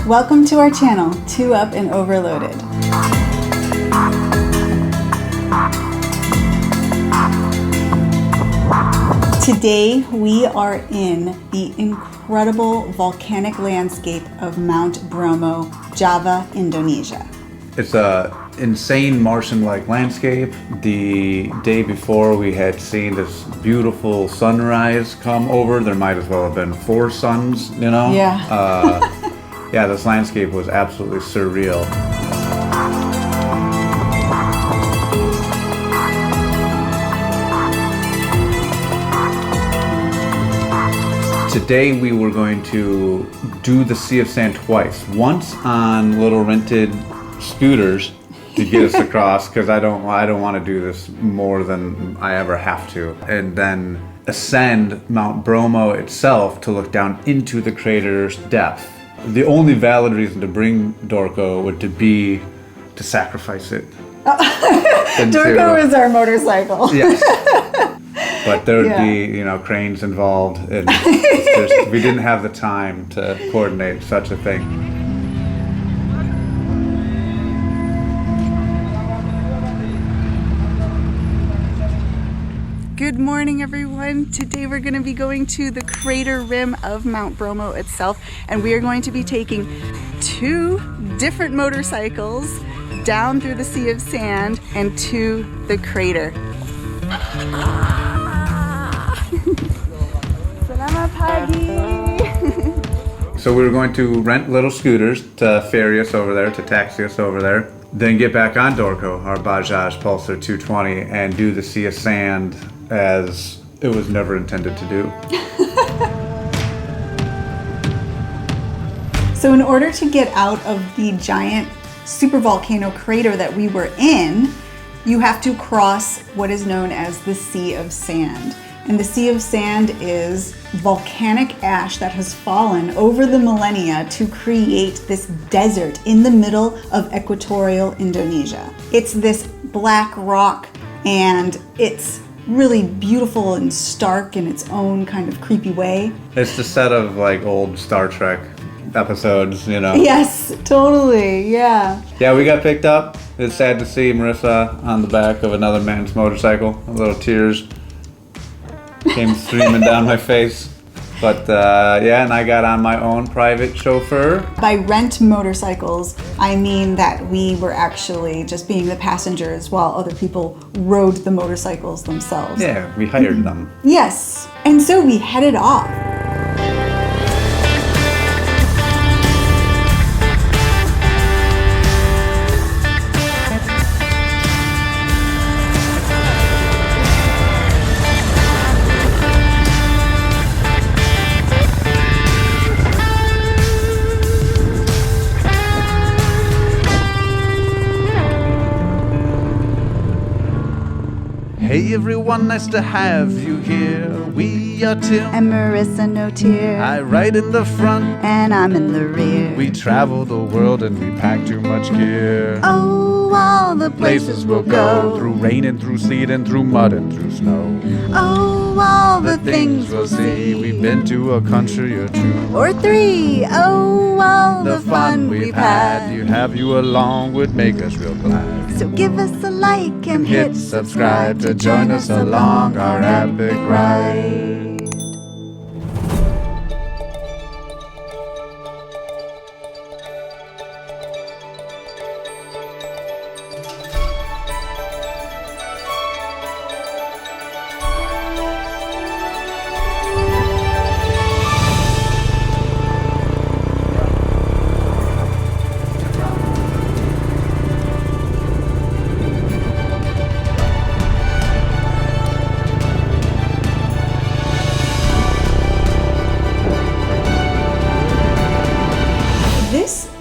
Welcome to our channel, 2 Up and Overloaded. Today we are in the incredible volcanic landscape of Mount Bromo, Java, Indonesia. It's a insane Martian-like landscape. The day before we had seen this beautiful sunrise come over. There might as well have been 4 suns, you know? Yeah. Yeah, this landscape was absolutely surreal. Today we were going to do the Sea of Sand twice. Once on little rented scooters to get us across, because I don't want to do this more than I ever have to. And then ascend Mount Bromo itself to look down into the crater's depth. The only valid reason to bring Dorco would be to sacrifice it. Dorco is our motorcycle. Yes. But there would be, cranes involved, and we didn't have the time to coordinate such a thing. Good morning, everyone. Today we're going to be going to the crater rim of Mount Bromo itself, and we are going to be taking 2 different motorcycles down through the Sea of Sand and to the crater. Selamat pagi. So we were going to rent little scooters to ferry us over there, to taxi us over there, then get back on Dorco, our Bajaj Pulsar 220, and do the Sea of Sand as it was never intended to do. So in order to get out of the giant supervolcano crater that we were in, you have to cross what is known as the Sea of Sand. And the Sea of Sand is volcanic ash that has fallen over the millennia to create this desert in the middle of equatorial Indonesia. It's this black rock, and it's really beautiful and stark in its own kind of creepy way. It's the set of like old Star Trek episodes, Yes, totally, yeah. Yeah, we got picked up. It's sad to see Marissa on the back of another man's motorcycle. Little tears came streaming down my face. But and I got on my own private chauffeur. By rent motorcycles, I mean that we were actually just being the passengers while other people rode the motorcycles themselves. Yeah, we hired them. Yes, and so we headed off. Hey everyone, nice to have you here. We are Tim And Marissa No Tear. I ride in the front, And I'm in the rear. we travel the world and we pack too much gear. Oh, all the places we'll go. through rain and through sleet and through mud and through snow. Oh, all the things we'll see. We've been to a country or 2. Or 3. Oh, all the fun we've had. You have you along would make us real glad. So give us a like and Hit subscribe to join us along our epic ride.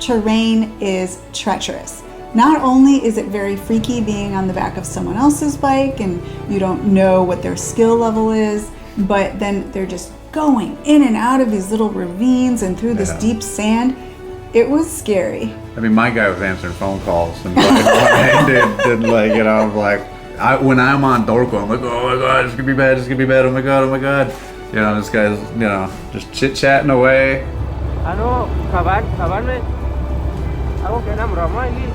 terrain is treacherous. Not only is it very freaky being on the back of someone else's bike and you don't know what their skill level is, but then they're just going in and out of these little ravines and through this deep sand. It was scary. I mean, my guy was answering phone calls and when I'm on Dorco, I'm like, oh my god, it's gonna be bad, oh my god. This guy's, just chit-chatting away. Ano, kaban me. Ako kaya na broma ini.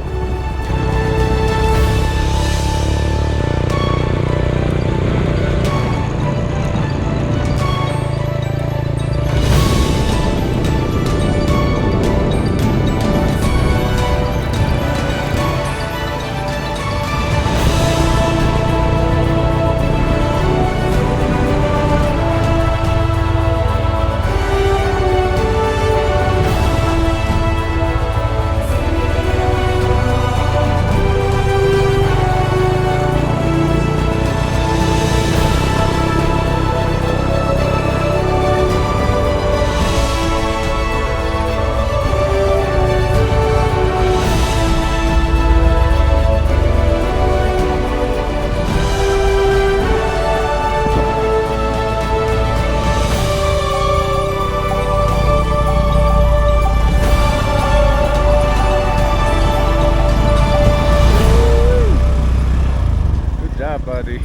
Buddy.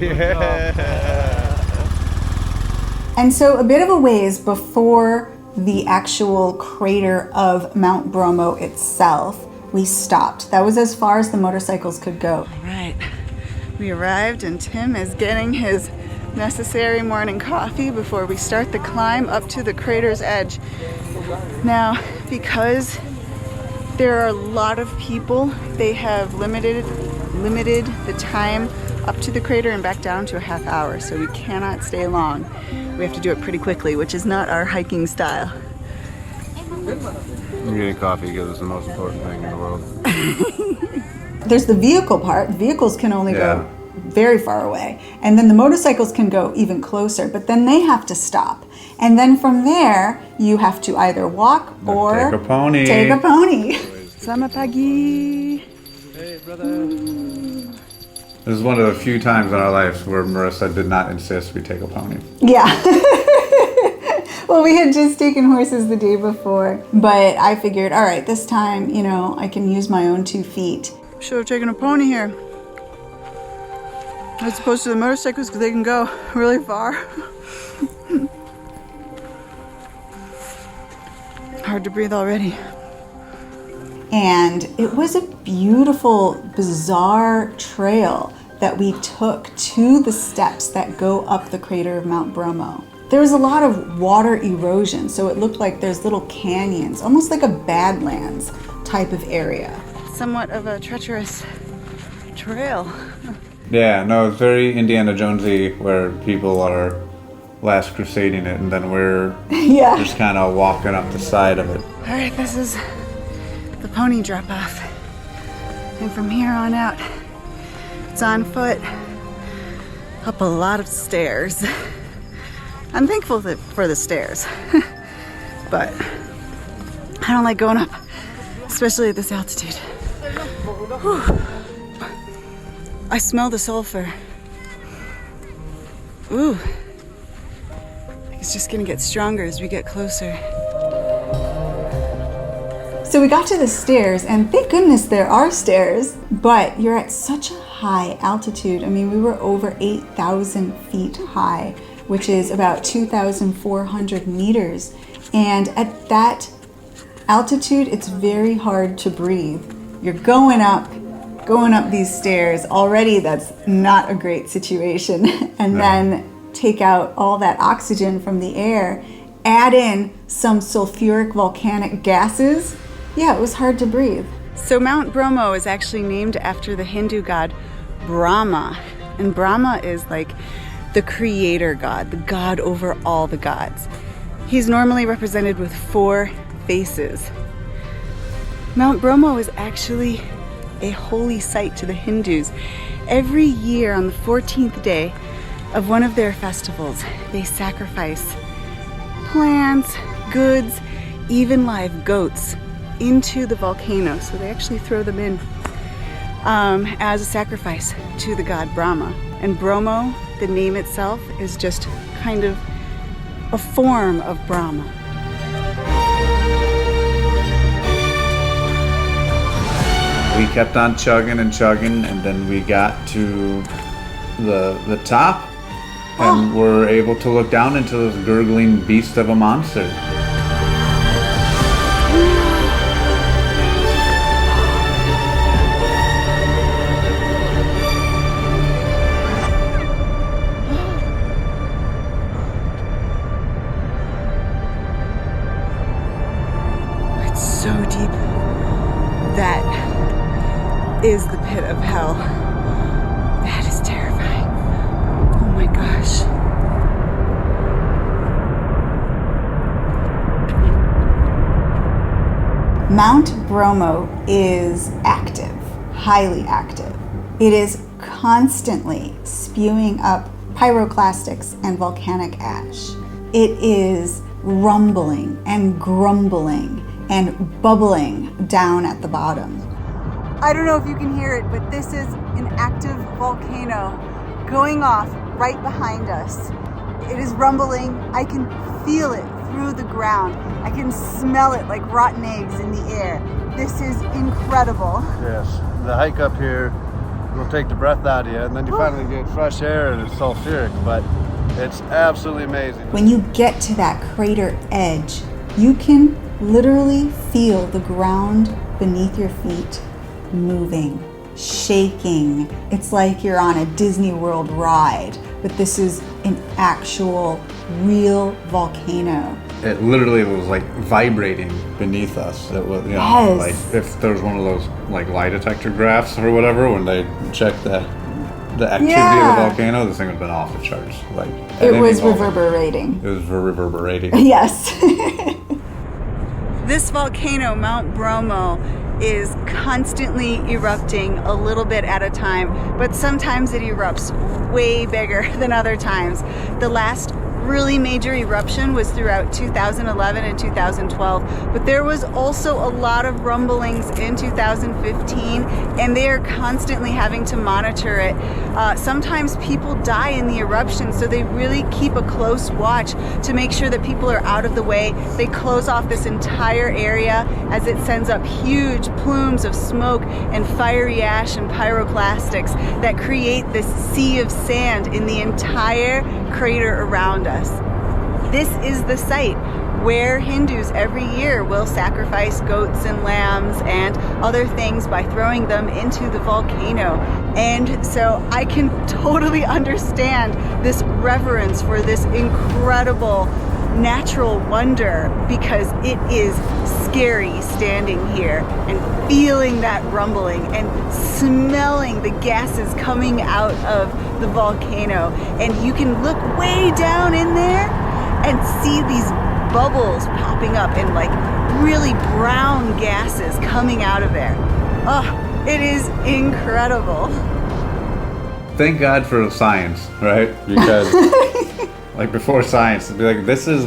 And so a bit of a ways before the actual crater of Mount Bromo itself, we stopped. That was as far as the motorcycles could go. All right, we arrived and Tim is getting his necessary morning coffee before we start the climb up to the crater's edge. Now, because there are a lot of people, they have limited the time up to the crater and back down to a half hour, so we cannot stay long. We have to do it pretty quickly, which is not our hiking style. I'm getting coffee because it's the most important thing in the world. There's the vehicle part. Vehicles can only Yeah. go very far away, and then the motorcycles can go even closer, but then they have to stop. And then from there, you have to either walk or Take a pony. Take a pony. Selamat pagi. Hey, brother. This is one of the few times in our lives where Marissa did not insist we take a pony. Yeah. Well, we had just taken horses the day before, but I figured, all right, this time, I can use my own 2 feet. Should have taken a pony here. As opposed to the motorcycles, because they can go really far. Hard to breathe already. And it was a beautiful, bizarre trail that we took to the steps that go up the crater of Mount Bromo. There was a lot of water erosion, so it looked like there's little canyons, almost like a Badlands type of area. Somewhat of a treacherous trail. Yeah, no, it's very Indiana Jonesy where people are last crusading it and then we're Yeah. just kind of walking up the side of it. All right, this is the pony drop off. And from here on out, it's on foot, up a lot of stairs. I'm thankful for the stairs, but I don't like going up, especially at this altitude. Whew. I smell the sulfur. Ooh, it's just gonna get stronger as we get closer. So we got to the stairs, and thank goodness there are stairs, but you're at such a high altitude. I mean, we were over 8,000 feet high, which is about 2,400 meters. And at that altitude, it's very hard to breathe. You're going up these stairs. Already that's not a great situation. And then take out all that oxygen from the air, add in some sulfuric volcanic gases. Yeah, it was hard to breathe. So Mount Bromo is actually named after the Hindu god Brahma. And Brahma is like the creator god, the god over all the gods. He's normally represented with 4 faces. Mount Bromo is actually a holy site to the Hindus. Every year on the 14th day of one of their festivals, they sacrifice plants, goods, even live goats into the volcano. So they actually throw them in as a sacrifice to the god Brahma. And Bromo, the name itself, is just kind of a form of Brahma. We kept on chugging and chugging, and then we got to the top, and we're able to look down into this gurgling beast of a monster. It's so deep. That is the pit of hell. That is terrifying. Oh my gosh. Mount Bromo is active, highly active. It is constantly spewing up pyroclastics and volcanic ash. It is rumbling and grumbling and bubbling down at the bottom. I don't know if you can hear it, but this is an active volcano going off right behind us. It is rumbling. I can feel it through the ground. I can smell it like rotten eggs in the air. This is incredible. Yes, the hike up here will take the breath out of you, and then you finally get fresh air and it's sulfuric, but it's absolutely amazing. When you get to that crater edge, you can literally feel the ground beneath your feet moving, shaking. It's like you're on a Disney World ride, but this is an actual, real volcano. It literally was like vibrating beneath us. It was, Yes. like if there was one of those like lie detector graphs or whatever, when they check the activity of the volcano, this thing would have been off the charts. Like It was reverberating. It was reverberating. Yes. This volcano, Mount Bromo, is constantly erupting a little bit at a time, but sometimes it erupts way bigger than other times. The last really major eruption was throughout 2011 and 2012, but there was also a lot of rumblings in 2015, and they are constantly having to monitor it. Sometimes people die in the eruption, so they really keep a close watch to make sure that people are out of the way. They close off this entire area as it sends up huge plumes of smoke and fiery ash and pyroclastics that create this sea of sand in the entire crater around us. This is the site where Hindus every year will sacrifice goats and lambs and other things by throwing them into the volcano. And so I can totally understand this reverence for this incredible natural wonder, because it is scary standing here and feeling that rumbling and smelling the gases coming out of the volcano. And you can look way down in there and see these bubbles popping up and like really brown gases coming out of there. Oh, it is incredible. Thank God for science, right? Because like before science, it'd be like,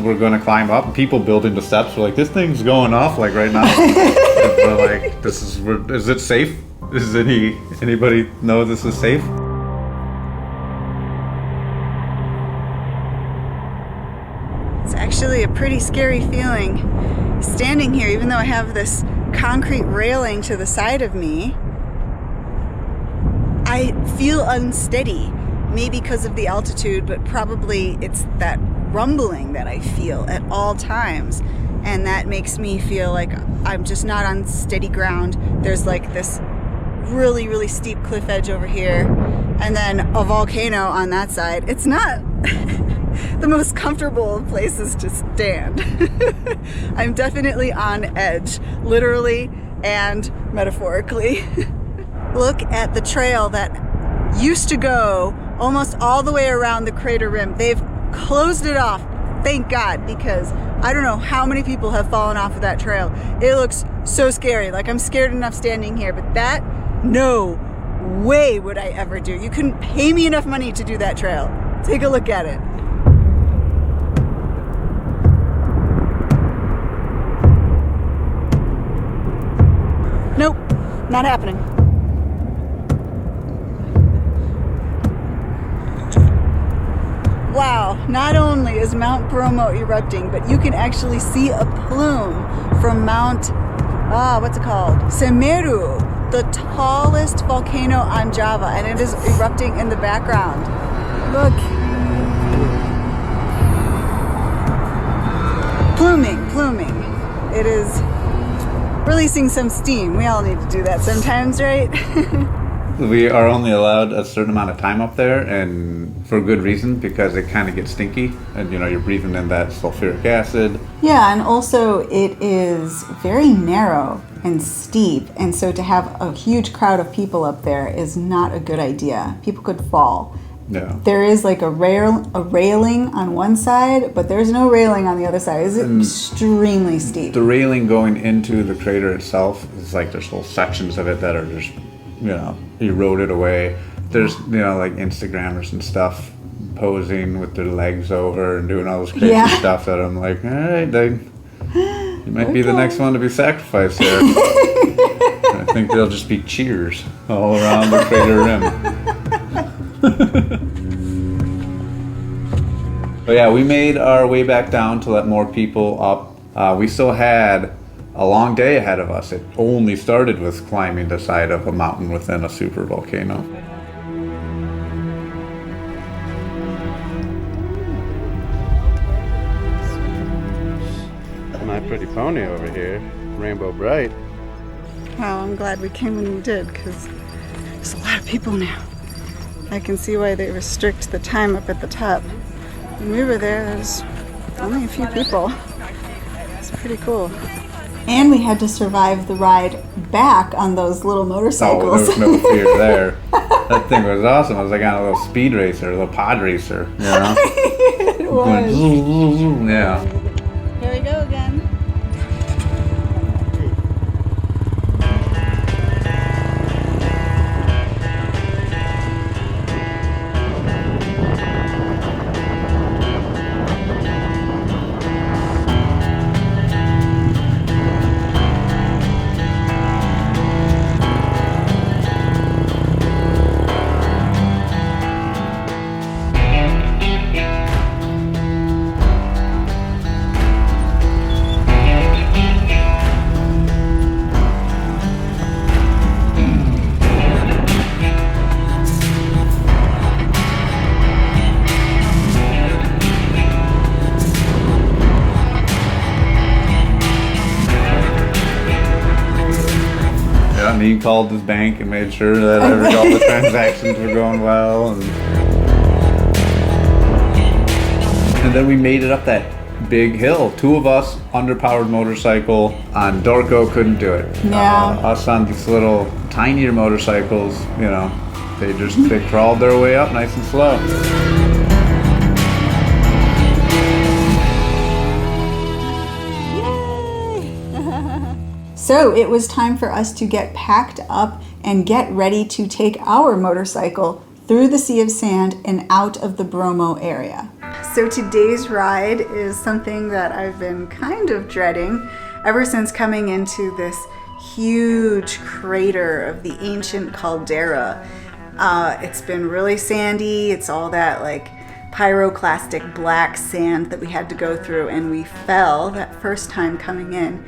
we're going to climb up, and people building the steps. We're like, this thing's going off like right now. We're like, is it safe? Does anybody know this is safe? It's actually a pretty scary feeling standing here, even though I have this concrete railing to the side of me. I feel unsteady, maybe because of the altitude, but probably it's that rumbling that I feel at all times. And that makes me feel like I'm just not on steady ground. There's like this really, really steep cliff edge over here, and then a volcano on that side. It's not the most comfortable of places to stand. I'm definitely on edge, literally and metaphorically. Look at the trail that used to go almost all the way around the crater rim. They've closed it off, thank God, because I don't know how many people have fallen off of that trail. It looks so scary. Like, I'm scared enough standing here, but that, no way would I ever do. You couldn't pay me enough money to do that trail. Take a look at it. Nope, not happening. Wow, not only is Mount Bromo erupting, but you can actually see a plume from Mount, what's it called? Semeru, the tallest volcano on Java, and it is erupting in the background. Look, humming. It is releasing some steam. We all need to do that sometimes, right? We are only allowed a certain amount of time up there, and for good reason, because it kind of gets stinky, and you're breathing in that sulfuric acid. Yeah, and also it is very narrow and steep, and so to have a huge crowd of people up there is not a good idea. People could fall. Yeah. There is like a railing on one side, but there's no railing on the other side. It's extremely steep. The railing going into the crater itself is like there's whole sections of it that are just, eroded away. There's, like Instagrammers and stuff posing with their legs over and doing all this crazy stuff that I'm like, all right, you might be the next one to be sacrificed here. I think there'll just be cheers all around the crater rim. But yeah, we made our way back down to let more people up. We still had a long day ahead of us. It only started with climbing the side of a mountain within a super volcano. My pretty pony over here, Rainbow Bright. Wow, I'm glad we came when we did, because there's a lot of people now. I can see why they restrict the time up at the top. When we were there's only a few people. It's pretty cool. And we had to survive the ride back on those little motorcycles. Oh, there was no fear there. That thing was awesome. I was like on a little speed racer, a little pod racer, It was. Going, yeah. Here we go again. He called his bank and made sure that all the transactions were going well. And then we made it up that big hill. Two of us, underpowered motorcycle. On Dorco, couldn't do it. Yeah. Us on these little tinier motorcycles, they crawled their way up nice and slow. So it was time for us to get packed up and get ready to take our motorcycle through the Sea of Sand and out of the Bromo area. So today's ride is something that I've been kind of dreading ever since coming into this huge crater of the ancient caldera. It's been really sandy. It's all that like pyroclastic black sand that we had to go through, and we fell that first time coming in.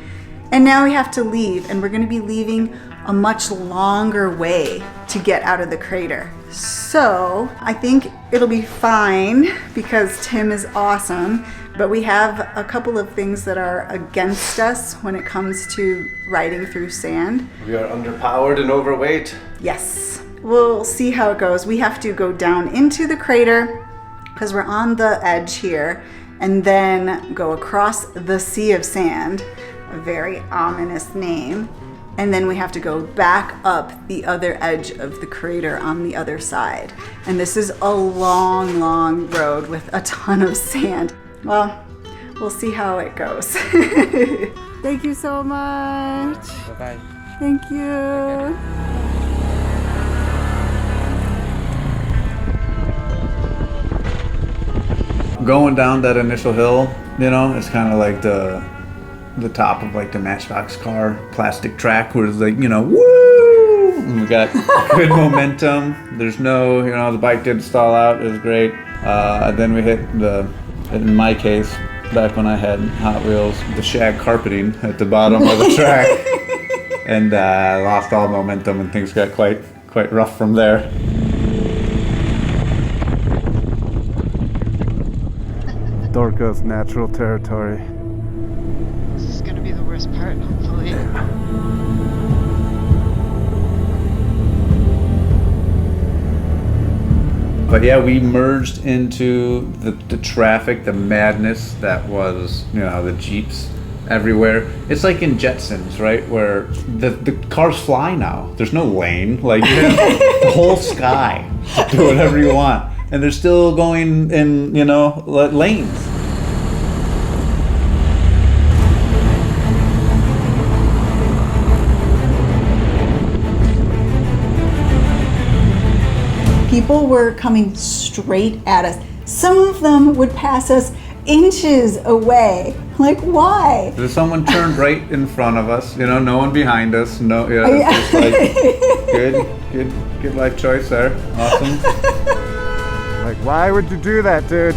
And now we have to leave, and we're going to be leaving a much longer way to get out of the crater. So I think it'll be fine because Tim is awesome, but we have a couple of things that are against us when it comes to riding through sand. We are underpowered and overweight. Yes, we'll see how it goes. We have to go down into the crater because we're on the edge here, and then go across the Sea of Sand, a very ominous name, and then we have to go back up the other edge of the crater on the other side. And this is a long, long road with a ton of sand. Well, we'll see how it goes. Thank you so much. Bye-bye. Thank you. Going down that initial hill, it's kind of like the top of like the Matchbox car plastic track where it's like, woo! And we got good momentum. There's no, the bike didn't stall out. It was great. Then we hit in my case, back when I had Hot Wheels, the shag carpeting at the bottom of the track. And lost all momentum, and things got quite rough from there. Dorco's natural territory. But yeah, we merged into the traffic, the madness that was, the Jeeps everywhere. It's like in Jetsons, right? Where the cars fly now. There's no lane. Like, you have the whole sky to do whatever you want. And they're still going in, lanes. People were coming straight at us. Some of them would pass us inches away. Like, why? Someone turned right in front of us, no one behind us. No, it's just like, good life choice there. Awesome. Like, why would you do that, dude?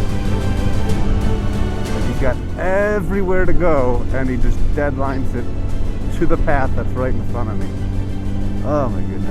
He's got everywhere to go, and he just deadlines it to the path that's right in front of me. Oh my goodness.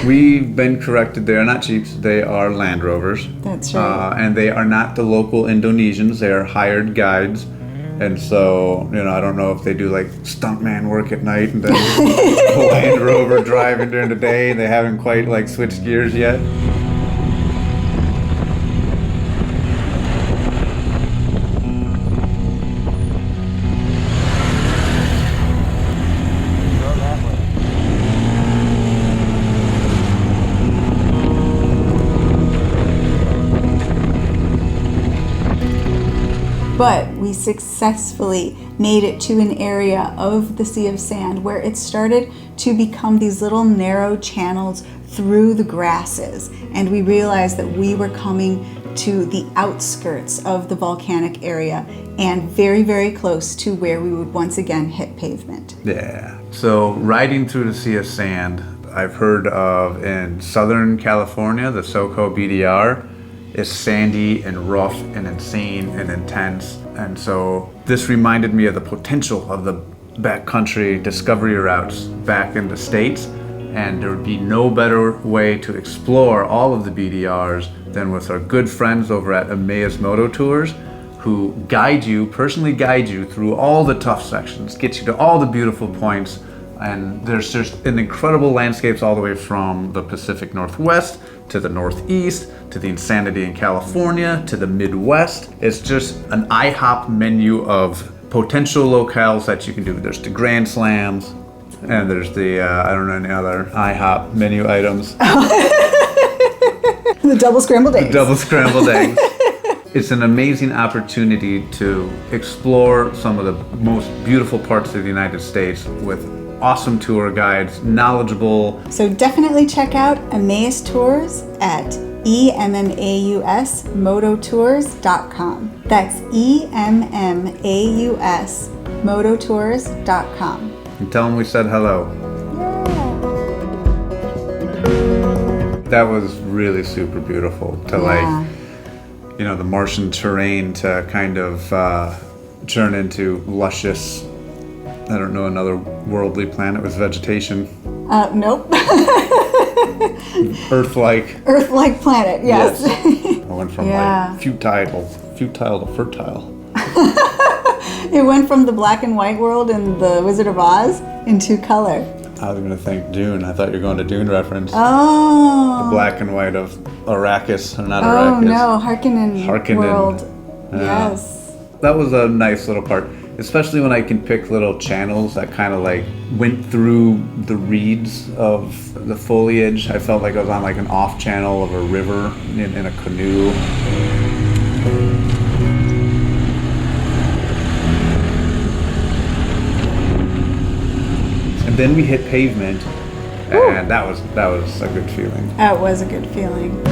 We've been corrected. They are not Jeeps. They are Land Rovers. That's right. And they are not the local Indonesians. They are hired guides. And so, I don't know if they do like stuntman work at night and then a Land Rover driving during the day. They haven't quite like switched gears yet. But we successfully made it to an area of the Sea of Sand where it started to become these little narrow channels through the grasses. And we realized that we were coming to the outskirts of the volcanic area and very, very close to where we would once again hit pavement. Yeah. So riding through the Sea of Sand, I've heard of in Southern California, the SoCo BDR. Is sandy and rough and insane and intense. And so this reminded me of the potential of the backcountry discovery routes back in the States. And there would be no better way to explore all of the BDRs than with our good friends over at Emmaus Moto Tours, who personally guide you through all the tough sections, get you to all the beautiful points. And there's just an incredible landscapes all the way from the Pacific Northwest to the Northeast, to the insanity in California, to the Midwest. It's just an IHOP menu of potential locales that you can do. There's the Grand Slams, and there's the, I don't know any other IHOP menu items. The double scrambled eggs. The double scrambled eggs. It's an amazing opportunity to explore some of the most beautiful parts of the United States with awesome tour guides, knowledgeable. So definitely check out Emmaus Tours at emmausmototours.com. That's emmausmototours.com. And tell them we said hello. Yeah. That was really super beautiful to the Martian terrain to kind of turn into luscious, I don't know, another worldly planet with vegetation. Nope. Earth-like. Earth-like planet, yes. I went from futile to fertile. It went from the black and white world in The Wizard of Oz into color. I was going to think Dune. I thought you were going to Dune reference. Oh. The black and white of Arrakis, or not Arrakis. Oh Arrakis. No, Harkonnen world. Yeah. Yes. That was a nice little part. especially when I can pick little channels that kind of like went through the reeds of the foliage. I felt like I was on like an off channel of a river in a canoe. And then we hit pavement, and that was a good feeling. That was a good feeling.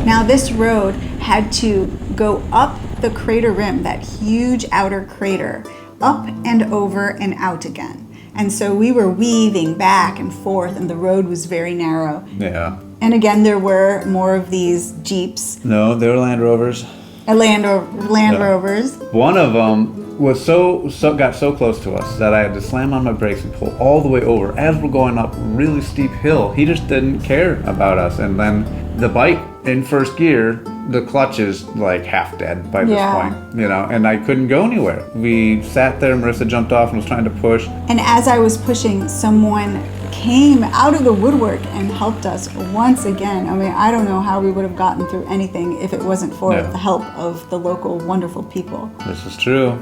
Now this road had to go up the crater rim, that huge outer crater, up and over and out again. And so we were weaving back and forth, and the road was very narrow. Yeah. And again, there were more of these Jeeps, No, they were Land Rovers. Land Yeah. Rovers. One of them was got so close to us that I had to slam on my brakes and pull all the way over as we're going up a really steep hill. He just didn't care about us. And then the bike in first gear, the clutch is like half dead by this Yeah. point, and I couldn't go anywhere. We sat there, Marissa jumped off and was trying to push. And as I was pushing, someone came out of the woodwork and helped us once again. I mean, I don't know how we would have gotten through anything if it wasn't for Yeah. the help of the local wonderful people. This is true.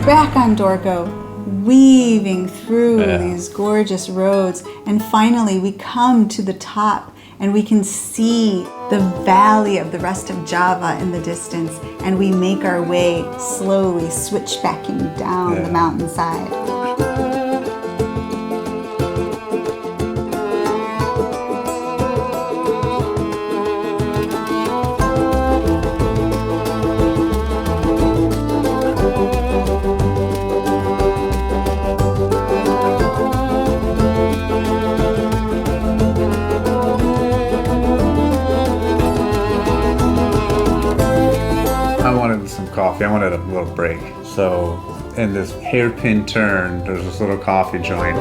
Back on Dorco, weaving through Yeah. these gorgeous roads, and finally we come to the top and we can see the valley of the rest of Java in the distance, and we make our way slowly switchbacking down Yeah. the mountainside. I wanted some coffee. I wanted a little break. So in this hairpin turn, there's this little coffee joint.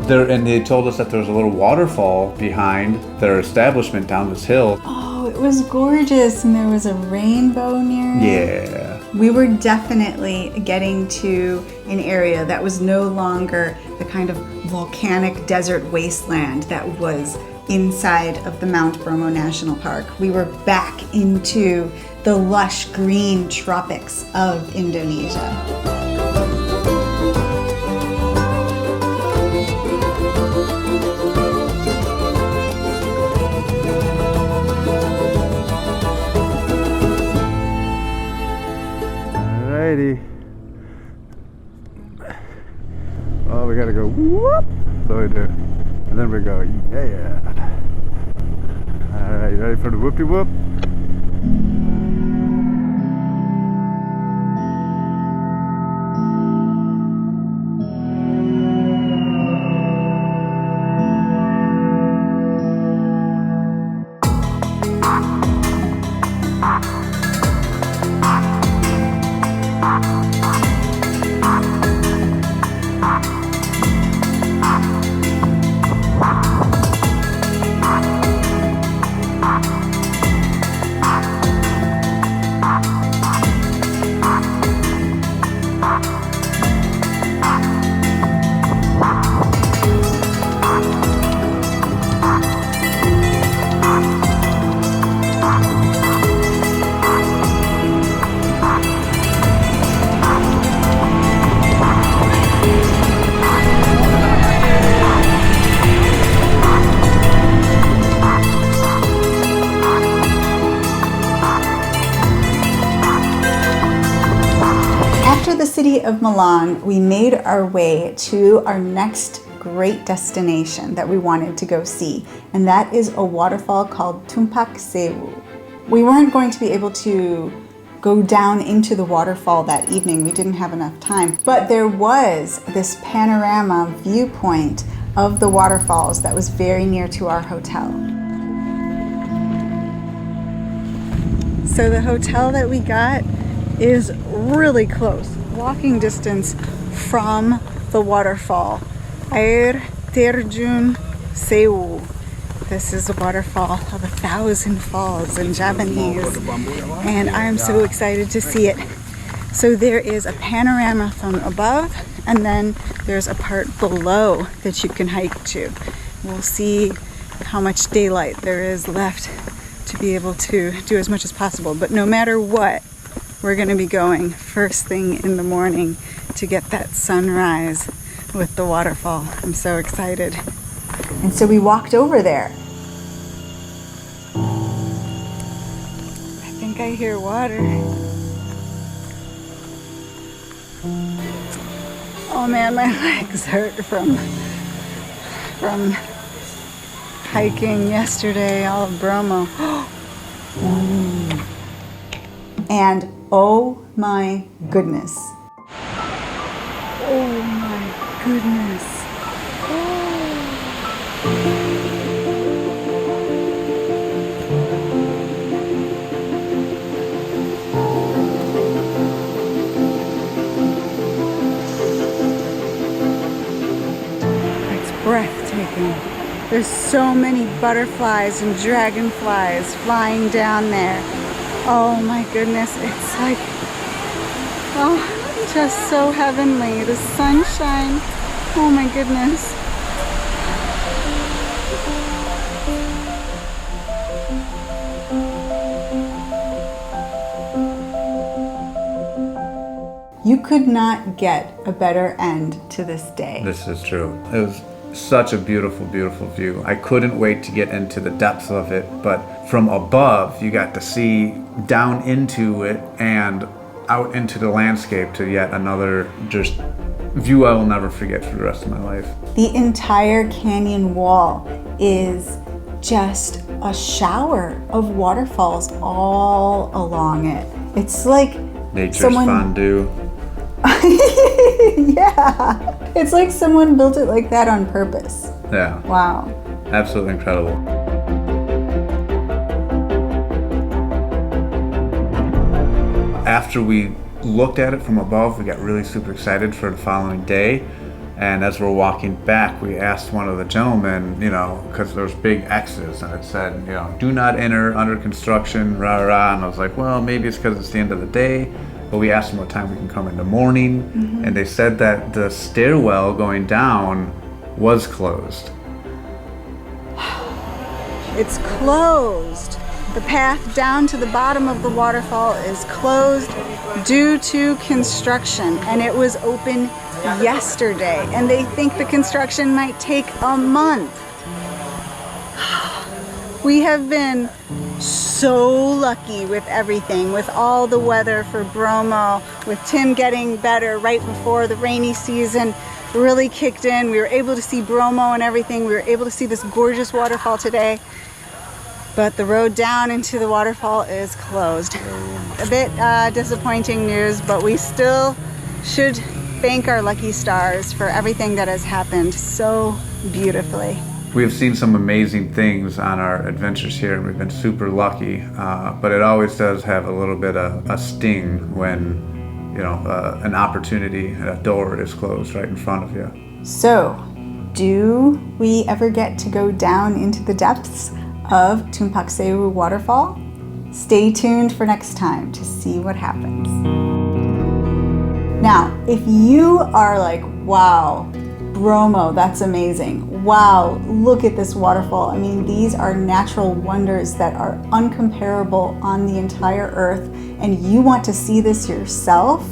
And they told us that there was a little waterfall behind their establishment down this hill. Oh, it was gorgeous, and there was a rainbow near it. Yeah. We were definitely getting to an area that was no longer the kind of volcanic desert wasteland that was inside of the Mount Bromo National Park. We were back into the lush green tropics of Indonesia. Alrighty. Oh, we gotta go whoop. So we do. And then we go, yeah. Alright, you ready for the whoopty whoop? After the city of Malang, we made our way to our next great destination that we wanted to go see, and that is a waterfall called Tumpak Sewu. We weren't going to be able to go down into the waterfall that evening. We didn't have enough time, but there was this panorama viewpoint of the waterfalls that was very near to our hotel. So the hotel that we got is really close, walking distance from the waterfall. Air Terjun Sewu. This is a waterfall of 1,000 falls in Japanese, and I'm so excited to see it. So there is a panorama from above, and then there's a part below that you can hike to. We'll see how much daylight there is left to be able to do as much as possible. But no matter what, we're going to be going first thing in the morning to get that sunrise with the waterfall. I'm so excited. And so we walked over there. I think I hear water. Oh man, my legs hurt from hiking yesterday, all of Bromo. And oh my goodness. Oh my goodness. It's breathtaking. There's so many butterflies and dragonflies flying down there. Oh my goodness, it's like, oh, just so heavenly. The sunshine, oh my goodness. You could not get a better end to this day. This is true. It was such a beautiful, beautiful view. I couldn't wait to get into the depths of it, but from above, you got to see down into it and out into the landscape to yet another just view I will never forget for the rest of my life. The entire canyon wall is just a shower of waterfalls all along it. It's like Nature's someone... fondue. Yeah, it's like someone built it like that on purpose. Yeah. Wow. Absolutely incredible. After we looked at it from above, we got really super excited for the following day. And as we're walking back, we asked one of the gentlemen, because there's big X's and it said, do not enter, under construction, rah, rah. And I was like, well, maybe it's because it's the end of the day. But we asked them what time we can come in the morning. Mm-hmm. And they said that the stairwell going down was closed. It's closed. The path down to the bottom of the waterfall is closed due to construction, and it was open yesterday, and they think the construction might take a month. We have been so lucky with everything, with all the weather for Bromo, with Tim getting better right before the rainy season really kicked in. We were able to see Bromo and everything. We were able to see this gorgeous waterfall today. But the road down into the waterfall is closed. A bit disappointing news, but we still should thank our lucky stars for everything that has happened so beautifully. We have seen some amazing things on our adventures here, and we've been super lucky, but it always does have a little bit of a sting when, an opportunity, a door is closed right in front of you. So, do we ever get to go down into the depths of Tumpak Sewu waterfall? Stay tuned for next time to see what happens. Now, if you are like, wow, Bromo, that's amazing. Wow, look at this waterfall. I mean, these are natural wonders that are uncomparable on the entire earth, and you want to see this yourself,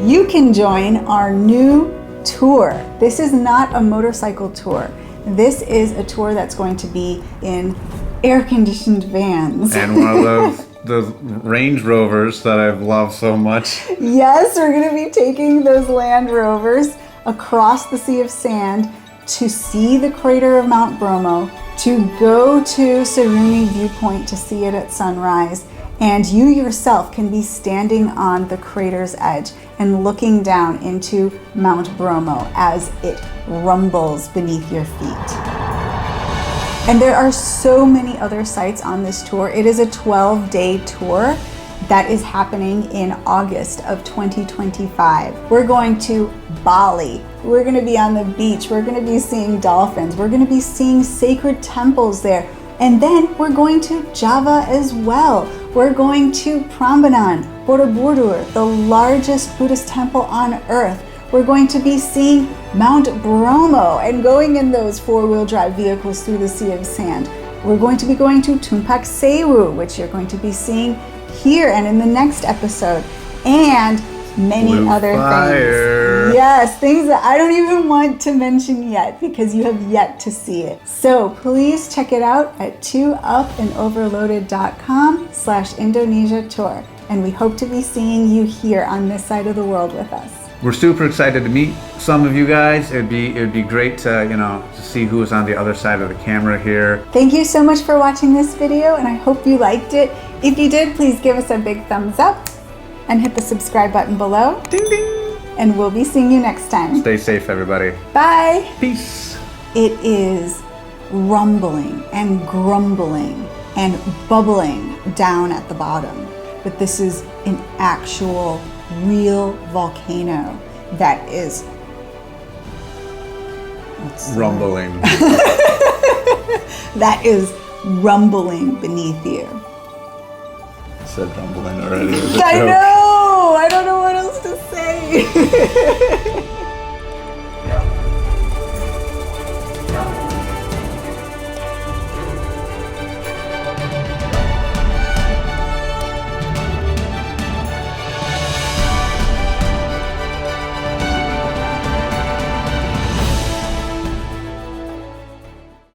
you can join our new tour. This is not a motorcycle tour. This is a tour that's going to be in air-conditioned vans. And one of those the Range Rovers that I've loved so much. Yes, we're going to be taking those Land Rovers across the Sea of Sand to see the crater of Mount Bromo, to go to Saruni Viewpoint to see it at sunrise, and you yourself can be standing on the crater's edge and looking down into Mount Bromo as it rumbles beneath your feet. And there are so many other sites on this tour. It is a 12-day tour that is happening in August of 2025. We're going to Bali. We're going to be on the beach. We're going to be seeing dolphins. We're going to be seeing sacred temples there. And then we're going to Java as well. We're going to Prambanan, Borobudur, the largest Buddhist temple on earth. We're going to be seeing Mount Bromo and going in those four-wheel drive vehicles through the Sea of Sand. We're going to be going to Tumpak Sewu, which you're going to be seeing here and in the next episode, and many Blue other fire. things. Yes, things that I don't even want to mention yet because you have yet to see it. So please check it out at 2upandoverloaded.com/Indonesia tour. And we hope to be seeing you here on this side of the world with us. We're super excited to meet some of you guys. It'd be great to, to see who is on the other side of the camera here. Thank you so much for watching this video, and I hope you liked it. If you did, please give us a big thumbs up and hit the subscribe button below. Ding ding. And we'll be seeing you next time. Stay safe, everybody. Bye. Peace. It is rumbling and grumbling and bubbling down at the bottom. But this is an actual, real volcano that is Rumbling. that is rumbling beneath you. I said rumbling already. It was a I joke. know! I don't know what else to say.